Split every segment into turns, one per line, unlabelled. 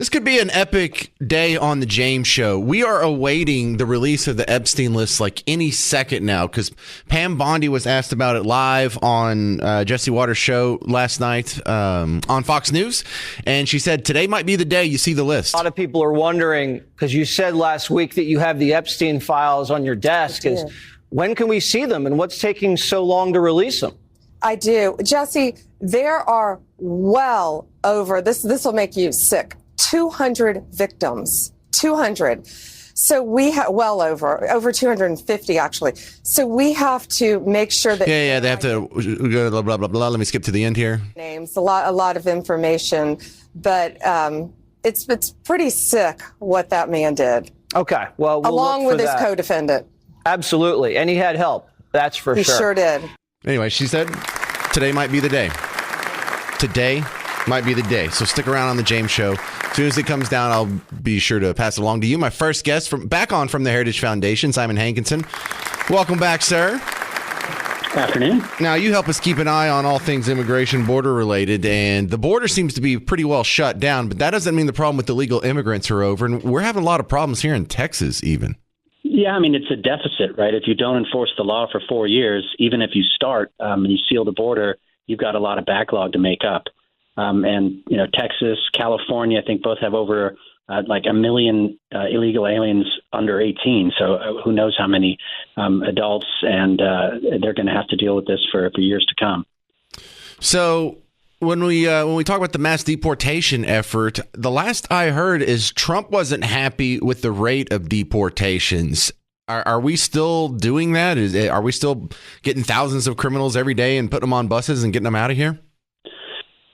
This could be an epic day on the James Show. We are awaiting the release of the Epstein list like any second now, because Pam Bondi was asked about it live on Jesse Waters' show last night on Fox News. And she said, today might be the day you see the list.
A lot of people are wondering, because you said last week that you have the Epstein files on your desk, is when can we see them and what's taking so long to release them?
I do. Jesse, there are well over, this will make you sick, 200 victims, 200. So we have over 250 actually. So we have to make sure that
they have to go blah blah blah blah. Let me skip to the end here.
Names, a lot of information, but it's pretty sick what that man did.
Okay, well,
along with his co-defendant.
Absolutely, and he had help. That's for sure.
He sure did.
Anyway, she said today might be the day. Today might be the day. So stick around on the James Show. As soon as it comes down, I'll be sure to pass it along to you. My first guest from the Heritage Foundation, Simon Hankinson. Welcome back, sir.
Afternoon.
Now, you help us keep an eye on all things immigration, border related, and the border seems to be pretty well shut down, but that doesn't mean the problem with illegal immigrants are over. And we're having a lot of problems here in Texas, even.
Yeah, I mean, it's a deficit, right? If you don't enforce the law for 4 years, even if you start and you seal the border, you've got a lot of backlog to make up. And, you know, Texas, California, I think both have over like 1 million illegal aliens under 18. So who knows how many adults, and they're going to have to deal with this for years to come.
So when we talk about the mass deportation effort, the last I heard is Trump wasn't happy with the rate of deportations. Are we still doing that? Are we still getting thousands of criminals every day and putting them on buses and getting them out of here?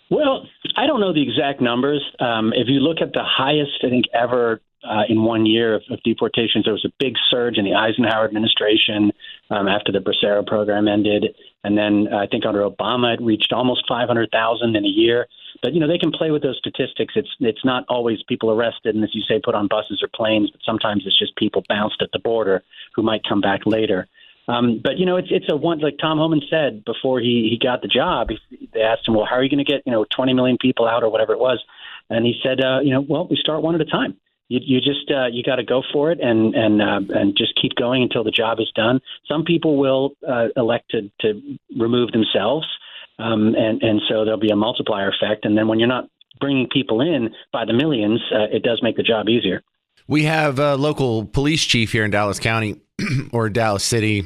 Well, I don't know the exact numbers. If you look at the highest, I think, ever in 1 year of deportations, there was a big surge in the Eisenhower administration after the Bracero program ended. And then I think under Obama, it reached almost 500,000 in a year. But, you know, they can play with those statistics. It's not always people arrested and, as you say, put on buses or planes, but sometimes it's just people bounced at the border who might come back later. But, you know, it's a one, like Tom Homan said before he got the job. They asked him, well, how are you going to get, 20 million people out or whatever it was? And he said, well, we start one at a time. You just you got to go for it and just keep going until the job is done. Some people will elect to remove themselves. And so there'll be a multiplier effect. And then when you're not bringing people in by the millions, it does make the job easier.
We have a local police chief here in Dallas County or Dallas City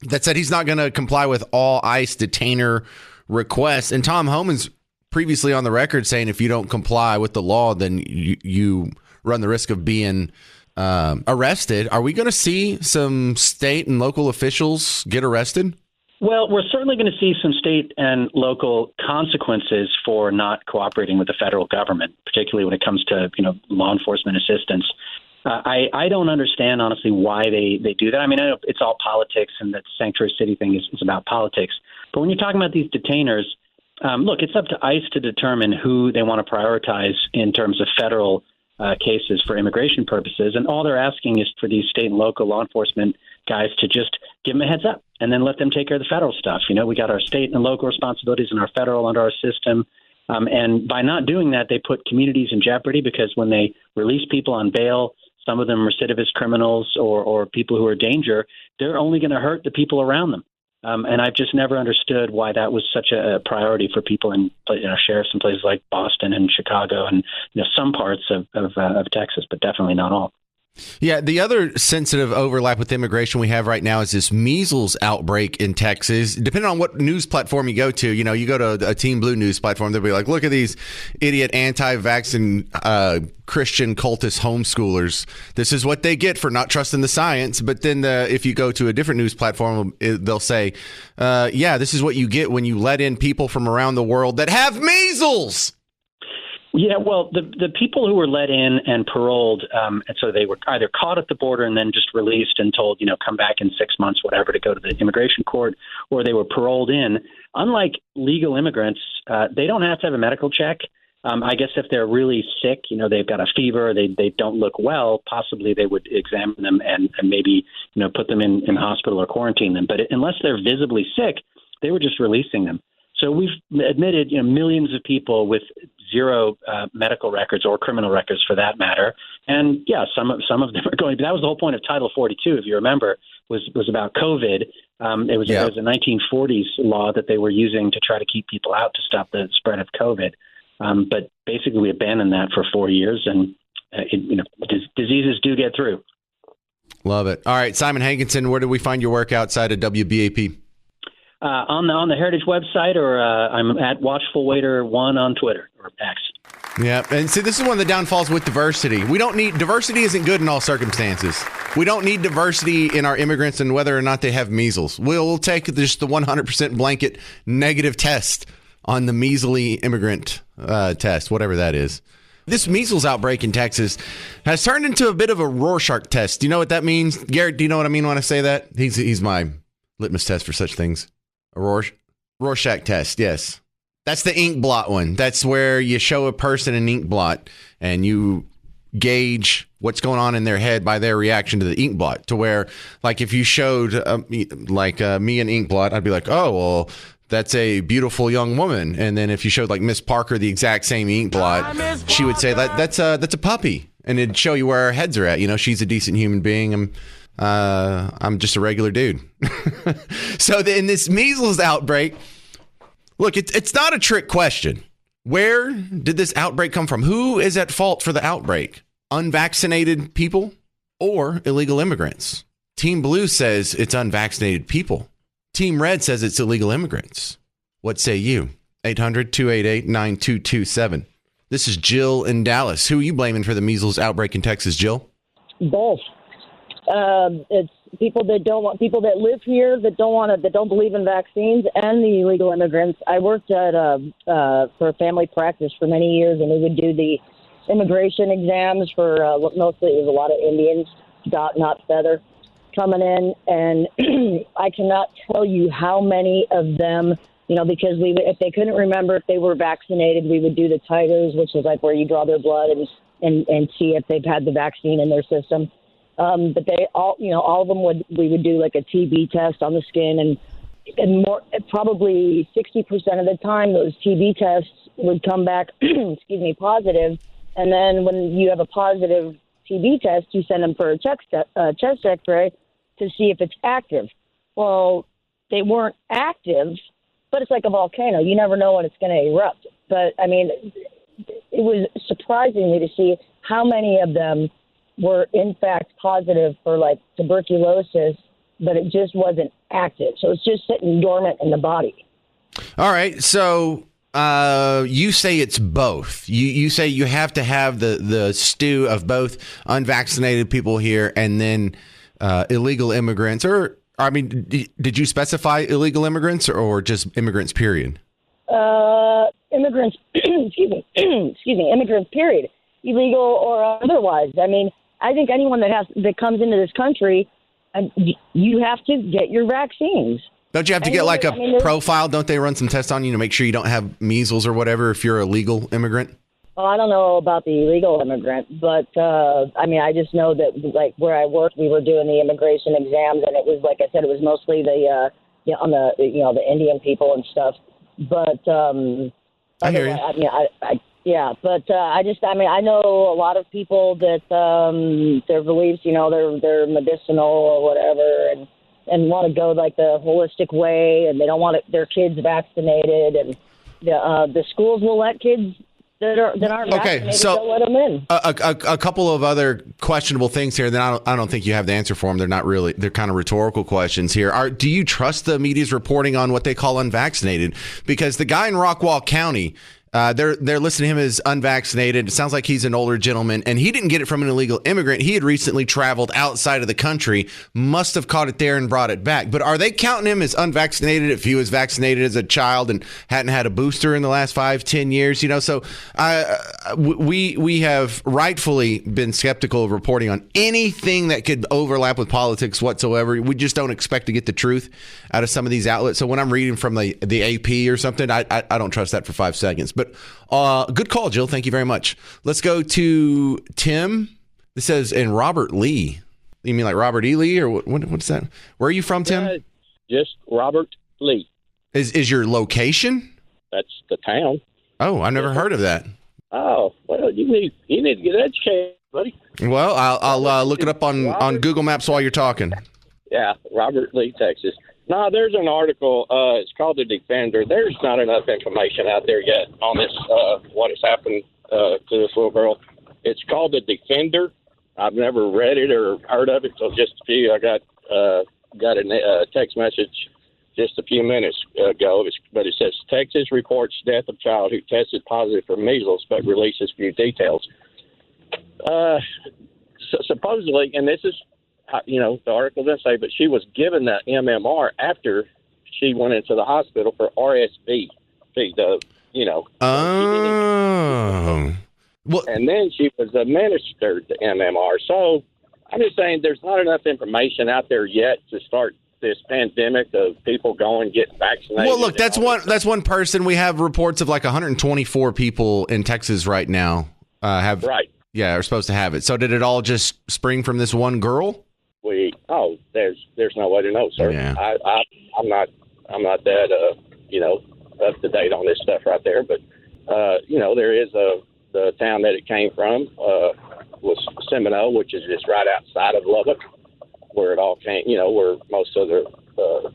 that said he's not going to comply with all ICE detainer requests. And Tom Homan's previously on the record saying if you don't comply with the law, then you run the risk of being arrested. Are we going to see some state and local officials get arrested?
Well, we're certainly going to see some state and local consequences for not cooperating with the federal government, particularly when it comes to, law enforcement assistance. I don't understand, honestly, why they do that. I mean, I know it's all politics, and that sanctuary city thing is about politics. But when you're talking about these detainers, look, it's up to ICE to determine who they want to prioritize in terms of federal cases for immigration purposes. And all they're asking is for these state and local law enforcement guys to just give them a heads up and then let them take care of the federal stuff. We got our state and local responsibilities and our federal under our system. And by not doing that, they put communities in jeopardy, because when they release people on bail, some of them recidivist criminals or people who are danger, they're only going to hurt the people around them. And I've just never understood why that was such a priority for people in sheriffs in places like Boston and Chicago and some parts of Texas, but definitely not all.
Yeah, the other sensitive overlap with immigration we have right now is this measles outbreak in Texas. Depending on what news platform you go to, you go to a Team Blue news platform, they'll be like, look at these idiot anti-vaccine Christian cultist homeschoolers. This is what they get for not trusting the science. But then if you go to a different news platform, they'll say, this is what you get when you let in people from around the world that have measles.
Yeah, well, the people who were let in and paroled, and so they were either caught at the border and then just released and told, come back in 6 months, whatever, to go to the immigration court, or they were paroled in. Unlike legal immigrants, they don't have to have a medical check. I guess if they're really sick, they've got a fever, they don't look well, possibly they would examine them and maybe, put them in hospital or quarantine them. But unless they're visibly sick, they were just releasing them. So we've admitted, millions of people with zero medical records or criminal records for that matter. And yeah, some of them are going. But that was the whole point of Title 42, if you remember, was about COVID. It was a 1940s law that they were using to try to keep people out to stop the spread of COVID. But basically, we abandoned that for 4 years, and diseases do get through.
Love it. All right, Simon Hankinson, where do we find your work outside of WBAP?
On the Heritage website, or I'm at WatchfulWaiter1 on Twitter or X.
Yeah, and see, this is one of the downfalls with diversity. We don't need diversity. Isn't good in all circumstances. We don't need diversity in our immigrants and whether or not they have measles. We'll take just the 100% blanket negative test on the measly immigrant test, whatever that is. This measles outbreak in Texas has turned into a bit of a Rorschach test. Do you know what that means? Garrett, do you know what I mean when I say that? He's my litmus test for such things. A Rorschach test, yes. That's the ink blot one. That's where you show a person an ink blot and you gauge what's going on in their head by their reaction to the ink blot. To where, like, if you showed me an ink blot, I'd be like, oh, well, that's a beautiful young woman. And then if you showed like Miss Parker the exact same ink blot, she would say that's a puppy, and it'd show you where our heads are at. You know, she's a decent human being. I'm just a regular dude. So in this measles outbreak, look, it's not a trick question. Where did this outbreak come from? Who is at fault for the outbreak? Unvaccinated people or illegal immigrants? Team Blue says it's unvaccinated people. Team Red says it's illegal immigrants. What say you? 800-288-9227. This is Jill in Dallas. Who are you blaming for the measles outbreak in Texas, Jill?
Both. It's people that live here that don't believe in vaccines, and the illegal immigrants. I worked at for a family practice for many years, and we would do the immigration exams for mostly it was a lot of Indians, not feather, coming in, and I cannot tell you how many of them, because if they couldn't remember if they were vaccinated, we would do the titers, which is like where you draw their blood and see if they've had the vaccine in their system. But they all of them we would do like a TB test on the skin, and more, probably 60% of the time those TB tests would come back, positive. And then when you have a positive TB test, you send them for a chest X-ray to see if it's active. Well, they weren't active, but it's like a volcano. You never know when it's going to erupt. But, I mean, it was surprising me to see how many of them were, in fact, positive for, like, tuberculosis, but it just wasn't active. So it's just sitting dormant in the body.
All right. So you say it's both. You say you have to have the stew of both unvaccinated people here and then illegal immigrants, or I mean, did you specify illegal immigrants or just immigrants, period?
Immigrants, immigrants, period. Illegal or otherwise. I mean, I think anyone that comes into this country, you have to get your vaccines.
Don't you have to get like a profile? Don't they run some tests on you to make sure you don't have measles or whatever if you're a legal immigrant?
Well, I don't know about the illegal immigrant, but I mean, I just know that like where I work, we were doing the immigration exams, and it was like I said, it was mostly the Indian people and stuff. But
I hear you.
I mean, I know a lot of people that their beliefs, they're medicinal or whatever, and want to go like the holistic way, and they don't want their kids vaccinated, and the schools will let kids that aren't vaccinated, so let them in.
A couple of other questionable things here. Then I don't think you have the answer for them. They're not really. They're kind of rhetorical questions here. Do you trust the media's reporting on what they call unvaccinated? Because the guy in Rockwall County, they're listing him as unvaccinated. It sounds like he's an older gentleman, and he didn't get it from an illegal immigrant. He had recently traveled outside of the country, must have caught it there and brought it back. But are they counting him as unvaccinated if he was vaccinated as a child and hadn't had a booster in the last 5-10 years? So we have rightfully been skeptical of reporting on anything that could overlap with politics whatsoever. We just don't expect to get the truth out of some of these outlets. So when I'm reading from the AP or something, I don't trust that for 5 seconds. But good call, Jill. Thank you very much. Let's go to Tim. This says, and Robert Lee. You mean like Robert E. Lee, or what's that? Where are you from, Tim?
Just Robert Lee.
Is your location?
That's the town.
Oh, I've never heard of that.
Oh, well, you need to get educated, buddy.
Well, I'll look it up on Google Maps while you're talking.
Yeah, Robert Lee, Texas. No, there's an article. It's called The Defender. There's not enough information out there yet on this, what has happened to this little girl. It's called The Defender. I've never read it or heard of it until just a few. I got a text message just a few minutes ago, but it says Texas reports death of child who tested positive for measles, but releases few details. Supposedly, and this is, the article doesn't say, but she was given the MMR after she went into the hospital for RSV.
Well,
and then she was administered the MMR. So I'm just saying there's not enough information out there yet to start this pandemic of people going getting vaccinated.
Well, look, that's one person. We have reports of like 124 people in Texas right now are supposed to have it. So did it all just spring from this one girl?
There's no way to know, sir.
Yeah.
I'm not that up to date on this stuff right there, but there is the town that it came from was Seminole, which is just right outside of Lubbock, where it all came, where most of the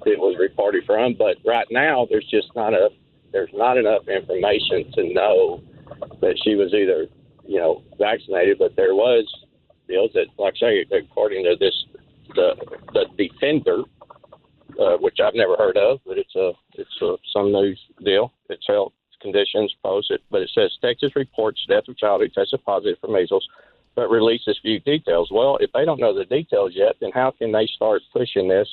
it was reported from. But right now, there's not enough information to know that she was either vaccinated, but there was deals that, like I say, according to the Defender, which I've never heard of, but it's some news deal. It's health conditions posted, but it says Texas reports death of child who tested positive for measles, but releases few details. Well, if they don't know the details yet, then how can they start pushing this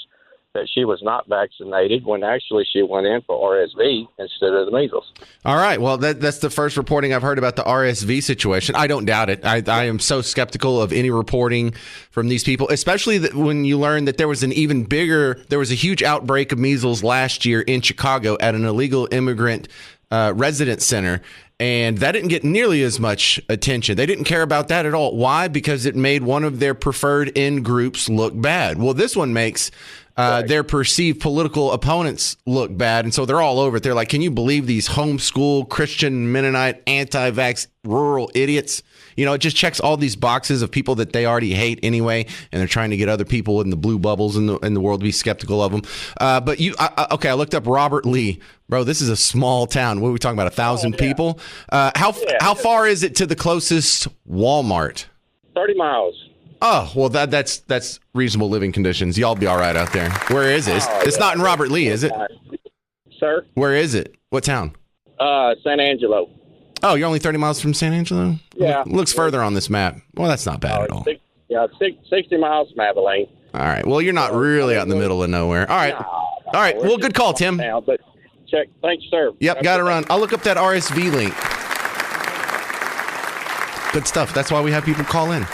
that she was not vaccinated when actually she went in for RSV instead of the measles?
All right. Well, that's the first reporting I've heard about the RSV situation. I don't doubt it. I am so skeptical of any reporting from these people, especially when you learn that there was a huge outbreak of measles last year in Chicago at an illegal immigrant residence center. And that didn't get nearly as much attention. They didn't care about that at all. Why? Because it made one of their preferred in groups look bad. Well, this one makes their perceived political opponents look bad. And so they're all over it. They're like, can you believe these homeschool, Christian, Mennonite, anti-vax, rural idiots? It just checks all these boxes of people that they already hate anyway. And they're trying to get other people in the blue bubbles in the world to be skeptical of them. But I looked up Robert Lee. Bro, this is a small town. What are we talking about? 1,000 people? How far is it to the closest Walmart?
30 miles.
Oh, well, that's reasonable living conditions. Y'all be all right out there. Where is it? It's not in Robert Lee, is it?
Sir?
Where is it? What town?
San Angelo.
Oh, you're only 30 miles from San Angelo?
Yeah.
Looks further on this map. Well, that's not bad at all.
60 miles from Abilene.
All right. Well, you're not really out in the middle of nowhere. All right. All right. Well, good call, Tim.
Now, but check. Thanks, sir.
Yep, got to run. I'll look up that RSV link. Good stuff. That's why we have people call in.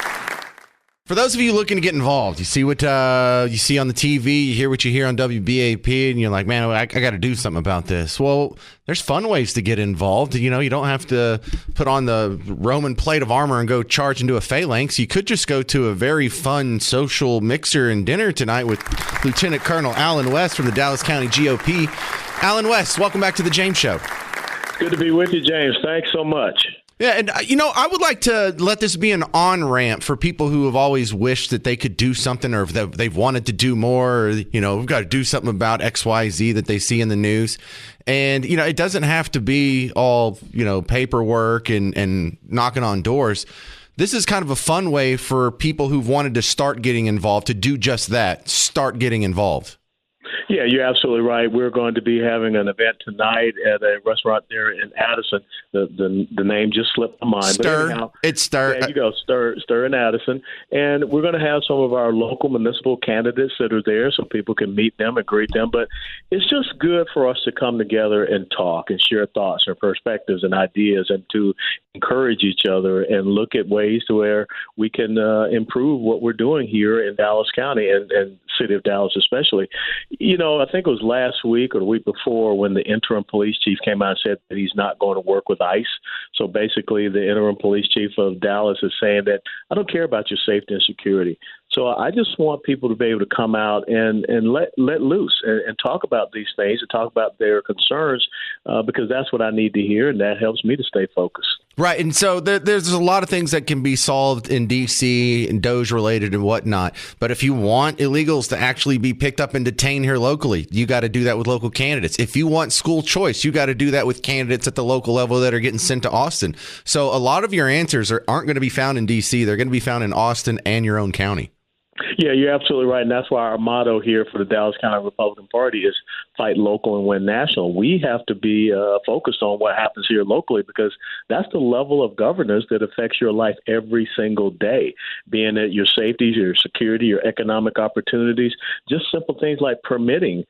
For those of you looking to get involved, you see what you see on the TV, you hear what you hear on WBAP, and you're like, man, I got to do something about this. Well, there's fun ways to get involved. You don't have to put on the Roman plate of armor and go charge into a phalanx. You could just go to a very fun social mixer and dinner tonight with Lieutenant Colonel Alan West from the Dallas County GOP. Alan West, welcome back to the James Show.
Good to be with you, James. Thanks so much.
Yeah, and I would like to let this be an on-ramp for people who have always wished that they could do something, or if they've wanted to do more, or, we've got to do something about XYZ that they see in the news. And, it doesn't have to be all, paperwork and knocking on doors. This is kind of a fun way for people who've wanted to start getting involved to do just that, start getting involved.
Yeah, you're absolutely right. We're going to be having an event tonight at a restaurant there in Addison. The name just slipped my mind.
Stir.
But anyhow,
It's Stir.
There you go, Stir in Addison. And we're going to have some of our local municipal candidates that are there so people can meet them and greet them. But it's just good for us to come together and talk and share thoughts and perspectives and ideas, and to encourage each other and look at ways to where we can improve what we're doing here in Dallas County and city of Dallas especially. I think it was last week or the week before when the interim police chief came out and said that he's not going to work with ICE. So basically the interim police chief of Dallas is saying that I don't care about your safety and security. So I just want people to be able to come out and let loose and talk about these things and talk about their concerns because that's what I need to hear, and that helps me to stay focused.
Right. And so there's a lot of things that can be solved in D.C. and Doge related and whatnot. But if you want illegals to actually be picked up and detained here locally, you got to do that with local candidates. If you want school choice, you got to do that with candidates at the local level that are getting sent to Austin. So a lot of your answers aren't going to be found in D.C. They're going to be found in Austin and your own county.
Yeah, you're absolutely right. And that's why our motto here for the Dallas County Republican Party is fight local and win national. We have to be focused on what happens here locally because that's the level of governance that affects your life every single day, being it your safety, your security, your economic opportunities, just simple things like permitting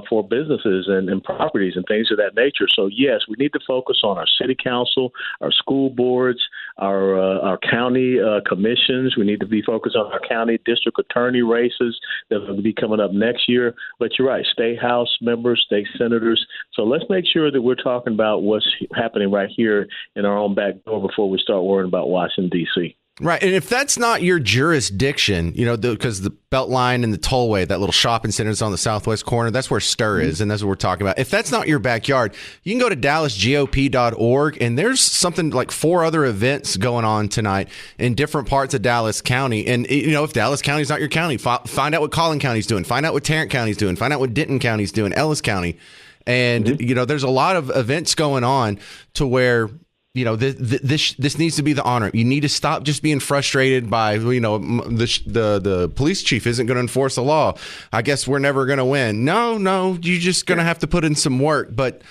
for businesses and properties and things of that nature. So, yes, we need to focus on our city council, our school boards, our county commissions. We need to be focused on our county district attorney races that will be coming up next year. But you're right, state house members, state senators. So let's make sure that we're talking about what's happening right here in our own back door before we start worrying about Washington, D.C.
Right. And if that's not your jurisdiction, because the Beltline and the Tollway, that little shopping center is on the southwest corner, that's where STIR is. And that's what we're talking about. If that's not your backyard, you can go to DallasGOP.org. And there's something like 4 other events going on tonight in different parts of Dallas County. And, if Dallas County is not your county, find out what Collin County's doing. Find out what Tarrant County's doing. Find out what Denton County's doing, Ellis County. And, there's a lot of events going on to where this needs to be the honor. You need to stop just being frustrated by, the police chief isn't going to enforce the law. I guess we're never going to win. No, you're just going to have to put in some work. But,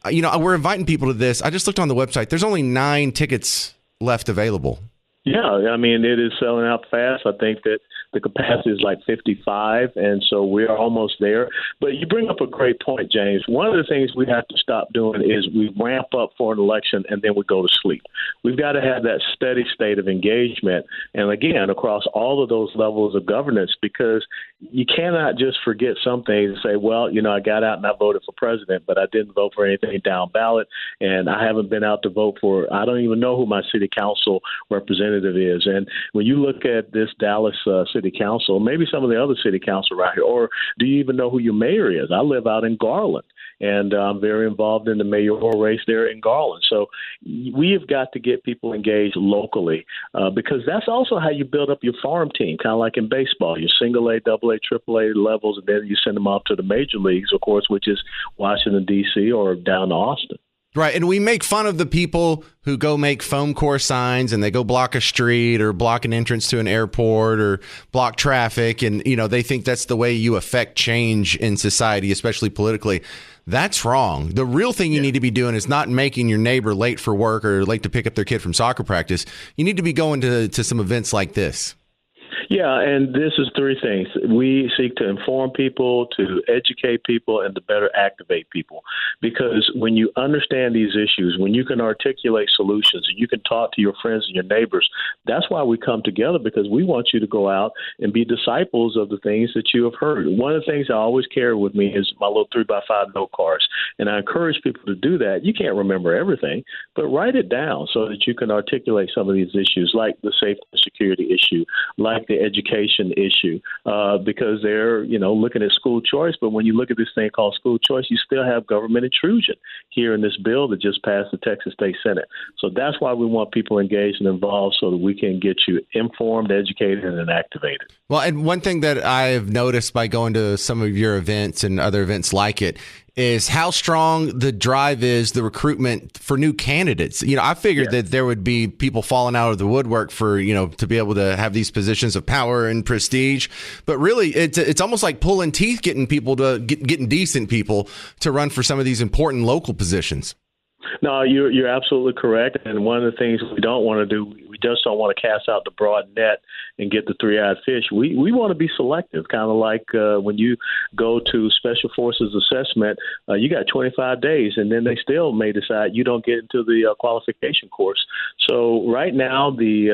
we're inviting people to this. I just looked on the website. There's only 9 tickets left available.
Yeah, I mean, it is selling out fast. I think that the capacity is like 55, and so we're almost there. But you bring up a great point, James. One of the things we have to stop doing is we ramp up for an election and then we go to sleep. We've got to have that steady state of engagement, and again, across all of those levels of governance, because you cannot just forget some things and say, well, I got out and I voted for president, but I didn't vote for anything down ballot, and I haven't been out to vote for, I don't even know who my city council representative is. And when you look at this Dallas city council, maybe some of the other city council right here, or do you even know who your mayor is? I live out in Garland, and I'm very involved in the mayoral race there in Garland. So we have got to get people engaged locally because that's also how you build up your farm team, kind of like in baseball, your single A, double A, triple A levels, and then you send them off to the major leagues, of course, which is Washington, D.C. or down to Austin.
Right. And we make fun of the people who go make foam core signs and they go block a street or block an entrance to an airport or block traffic. And, they think that's the way you affect change in society, especially politically. That's wrong. The real thing you need to be doing is not making your neighbor late for work or late to pick up their kid from soccer practice. You need to be going to some events like this.
Yeah, and this is 3 things. We seek to inform people, to educate people, and to better activate people. Because when you understand these issues, when you can articulate solutions, and you can talk to your friends and your neighbors, that's why we come together, because we want you to go out and be disciples of the things that you have heard. One of the things I always carry with me is my little 3x5 note cards, and I encourage people to do that. You can't remember everything, but write it down so that you can articulate some of these issues, like the safety and security issue, like the education issue, because they're, looking at school choice. But when you look at this thing called school choice, you still have government intrusion here in this bill that just passed the Texas State Senate. So that's why we want people engaged and involved so that we can get you informed, educated, and activated.
Well, and one thing that I've noticed by going to some of your events and other events like it is how strong the drive is, the recruitment for new candidates. I figured that there would be people falling out of the woodwork for, to be able to have these positions of power and prestige. But really, it's almost like pulling teeth, getting people getting decent people to run for some of these important local positions.
No, you're absolutely correct. And one of the things we don't want to do, we just don't want to cast out the broad net and get the 3-eyed fish. We want to be selective, kind of like when you go to Special Forces assessment, you got 25 days, and then they still may decide you don't get into the qualification course. So right now, the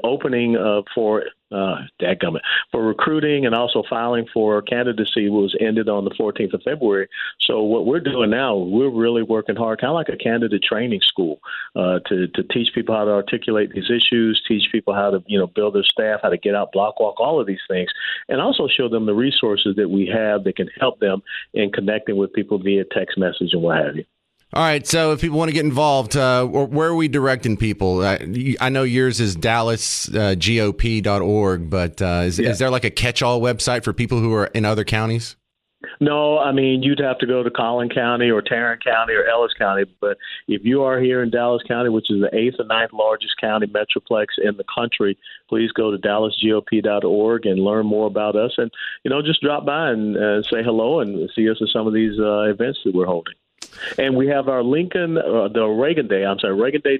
opening for dadgummit, for recruiting and also filing for candidacy was ended on the 14th of February. So what we're doing now, we're really working hard, kind of like a candidate training school, to teach people how to articulate these issues, teach people how to, build their staff, how to get out, block walk, all of these things, and also show them the resources that we have that can help them in connecting with people via text message and what have you.
All right, so if people want to get involved, where are we directing people? I know yours is dallasgop.org, but is there like a catch-all website for people who are in other counties?
No, I mean, you'd have to go to Collin County or Tarrant County or Ellis County. But if you are here in Dallas County, which is the 8th or 9th largest county metroplex in the country, please go to dallasgop.org and learn more about us. And, just drop by and say hello and see us at some of these events that we're holding. And we have our Reagan Day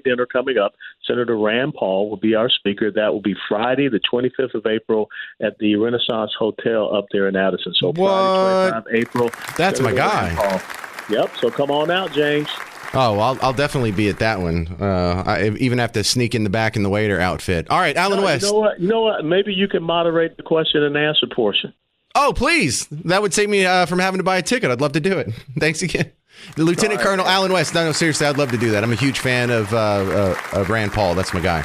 dinner coming up. Senator Rand Paul will be our speaker. That will be Friday, the 25th of April at the Renaissance Hotel up there in Addison. So Friday, 25th April.
That's
Senator
my guy.
Yep. So come on out, James.
Oh, I'll definitely be at that one. I even have to sneak in the back in the waiter outfit. All right, Alan West.
You know what? Maybe you can moderate the question and answer portion.
Oh, please. That would save me from having to buy a ticket. I'd love to do it. Thanks again. Lieutenant Colonel Alan West. No, seriously, I'd love to do that. I'm a huge fan of Rand Paul. That's my guy.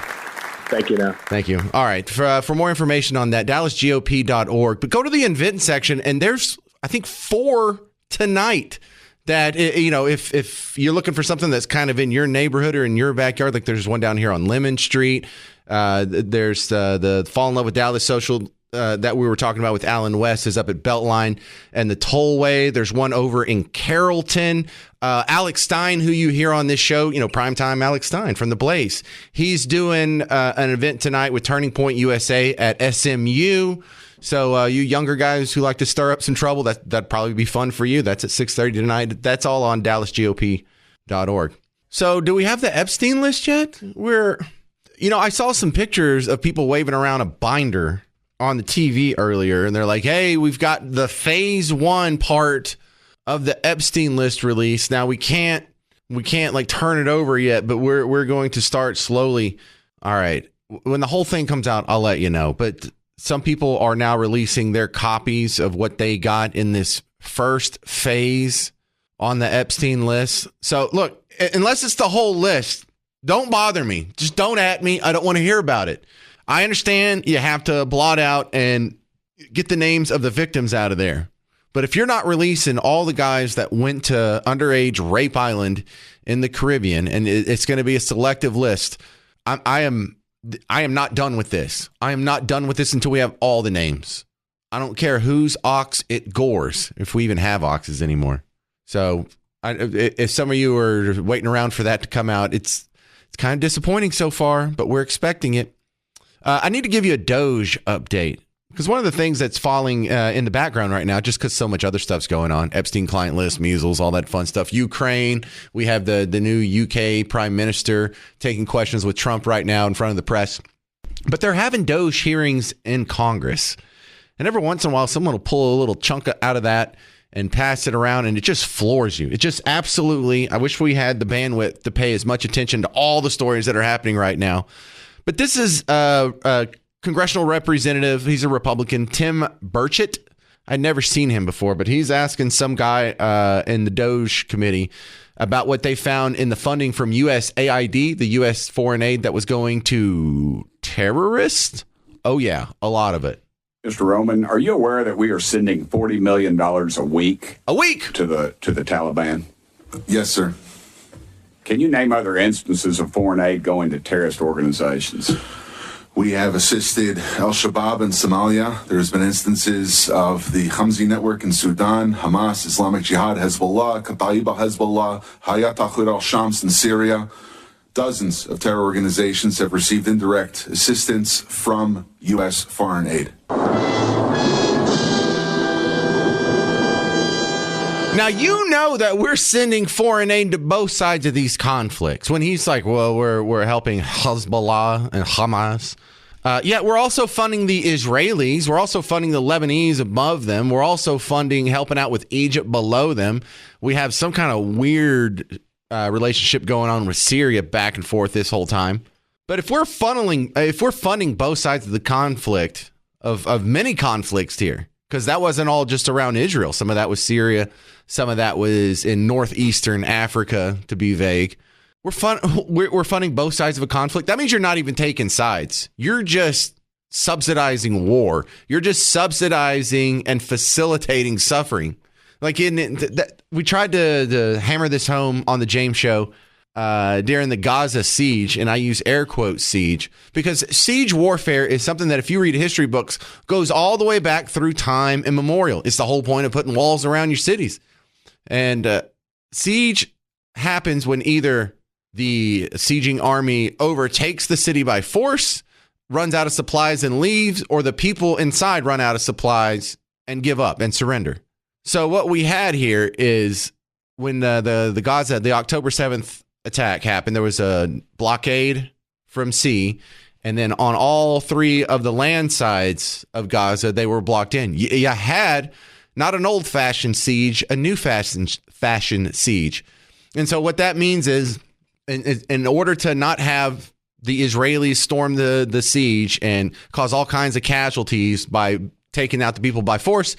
Thank you.
Thank you. All right. For more information on that, dallasgop.org. But go to the event section, and there's, I think, 4 tonight that, if you're looking for something that's kind of in your neighborhood or in your backyard, like there's one down here on Lemon Street. There's the Fall in Love with Dallas social that we were talking about with Alan West is up at Beltline and the Tollway. There's one over in Carrollton. Alex Stein, who you hear on this show, primetime Alex Stein from The Blaze. He's doing an event tonight with Turning Point USA at SMU. So you younger guys who like to stir up some trouble, that'd probably be fun for you. That's at 6:30 tonight. That's all on dallasgop.org. So do we have the Epstein list yet? I saw some pictures of people waving around a binder on the TV earlier, and they're like, hey, we've got the phase 1 part of the Epstein list release. Now we can't like turn it over yet, but we're going to start slowly. All right. When the whole thing comes out, I'll let you know. But some people are now releasing their copies of what they got in this first phase on the Epstein list. So look, unless it's the whole list, don't bother me. Just don't at me. I don't want to hear about it. I understand you have to blot out and get the names of the victims out of there. But if you're not releasing all the guys that went to underage rape island in the Caribbean, and it's going to be a selective list, I am not done with this. I am not done with this until we have all the names. I don't care whose ox it gores, if we even have oxes anymore. So if some of you are waiting around for that to come out, it's kind of disappointing so far, but we're expecting it. I need to give you a Doge update, because one of the things that's falling in the background right now, just because so much other stuff's going on, Epstein client list, measles, all that fun stuff, Ukraine, we have the new UK prime minister taking questions with Trump right now in front of the press. But they're having Doge hearings in Congress. And every once in a while, someone will pull a little chunk out of that and pass it around, and it just floors you. It just absolutely, I wish we had the bandwidth to pay as much attention to all the stories that are happening right now. But this is a congressional representative. He's a Republican, Tim Burchett. I'd never seen him before, but he's asking some guy in the Doge committee about what they found in the funding from USAID, the U.S. foreign aid that was going to terrorists. Oh, yeah, a lot of it.
Mr. Roman, are you aware that we are sending $40 million a week?
A week?
To the Taliban?
Yes, sir.
Can you name other instances of foreign aid going to terrorist organizations?
We have assisted al-Shabaab in Somalia. There's been instances of the Hamzi network in Sudan, Hamas, Islamic Jihad, Hezbollah, Kataib al-Hezbollah, Hayat Tahrir al-Shams in Syria. Dozens of terror organizations have received indirect assistance from U.S. foreign aid.
Now, you know that we're sending foreign aid to both sides of these conflicts. When he's like, well, we're helping Hezbollah and Hamas. Yeah, we're also funding the Israelis. We're also funding the Lebanese above them. We're also helping out with Egypt below them. We have some kind of weird relationship going on with Syria back and forth this whole time. But if we're funding both sides of the conflict, of many conflicts here, because that wasn't all just around Israel. Some of that was Syria. Some of that was in northeastern Africa, to be vague. We're funding both sides of a conflict. That means you're not even taking sides. You're just subsidizing war. You're just subsidizing and facilitating suffering. Like we tried to hammer this home on the James Show during the Gaza siege, and I use air quotes siege, because siege warfare is something that, if you read history books, goes all the way back through time immemorial. It's the whole point of putting walls around your cities. And siege happens when either the sieging army overtakes the city by force, runs out of supplies and leaves, or the people inside run out of supplies and give up and surrender. So what we had here is when the Gaza, the October 7th attack happened, there was a blockade from sea, and then on all three of the land sides of Gaza, they were blocked in. You had not an old-fashioned siege, a new-fashioned siege. And so what that means is, in order to not have the Israelis storm the siege and cause all kinds of casualties by taking out the people by force,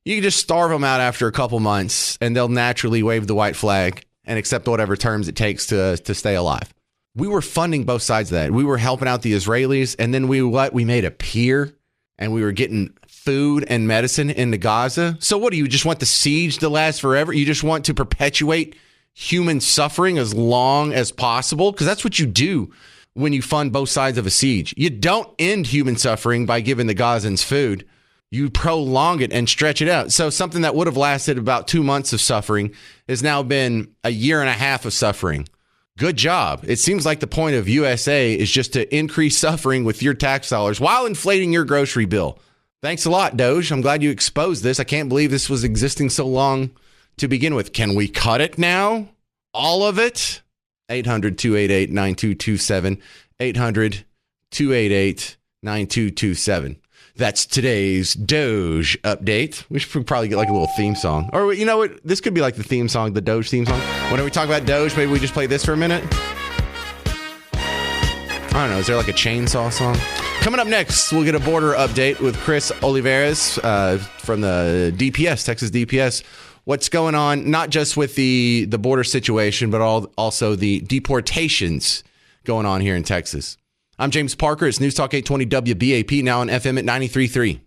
you can just starve them out after a couple months, and they'll naturally wave the white flag and accept whatever terms it takes to stay alive. We were funding both sides of that. We were helping out the Israelis, and then we made a pier, and we were getting food and medicine into Gaza. So what do you just want the siege to last forever? You just want to perpetuate human suffering as long as possible? Because that's what you do when you fund both sides of a siege. You don't end human suffering by giving the Gazans food. You prolong it and stretch it out. So something that would have lasted about 2 months of suffering has now been a year and a half of suffering. Good job. It seems like the point of USA is just to increase suffering with your tax dollars while inflating your grocery bill. Thanks a lot, Doge. I'm glad you exposed this. I can't believe this was existing so long to begin with. Can we cut it now? All of it? 800-288-9227. 800-288-9227. That's today's Doge update. We should probably get like a little theme song. Or you know what? This could be like the theme song, the Doge theme song. Whenever we talk about Doge, maybe we just play this for a minute. I don't know. Is there like a chainsaw song? Coming up next, we'll get a border update with Chris Olivares from the DPS, Texas DPS. What's going on, not just with the border situation, but also the deportations going on here in Texas. I'm James Parker. It's News Talk 820 WBAP, now on FM at 93.3.